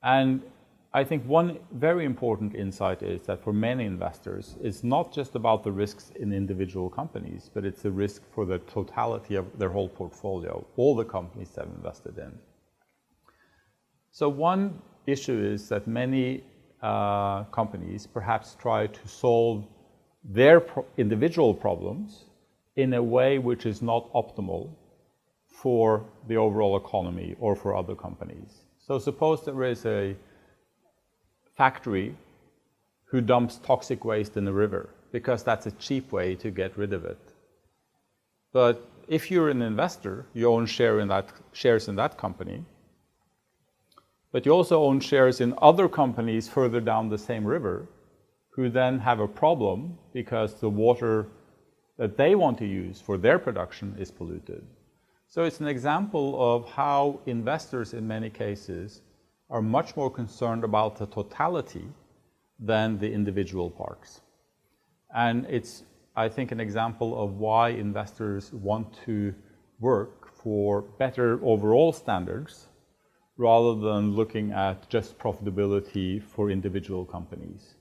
And I think one very important insight is that for many investors, it's not just about the risks in individual companies, but it's a risk for the totality of their whole portfolio, all the companies they've invested in. So one issue is that many companies perhaps try to solve their individual problems in a way which is not optimal for the overall economy or for other companies. So suppose there is a factory who dumps toxic waste in a river because that's a cheap way to get rid of it. But if you're an investor, you own shares in that company, but you also own shares in other companies further down the same river who then have a problem because the water that they want to use for their production is polluted. So it's an example of how investors in many cases are much more concerned about the totality than the individual parts. And it's, I think, an example of why investors want to work for better overall standards rather than looking at just profitability for individual companies.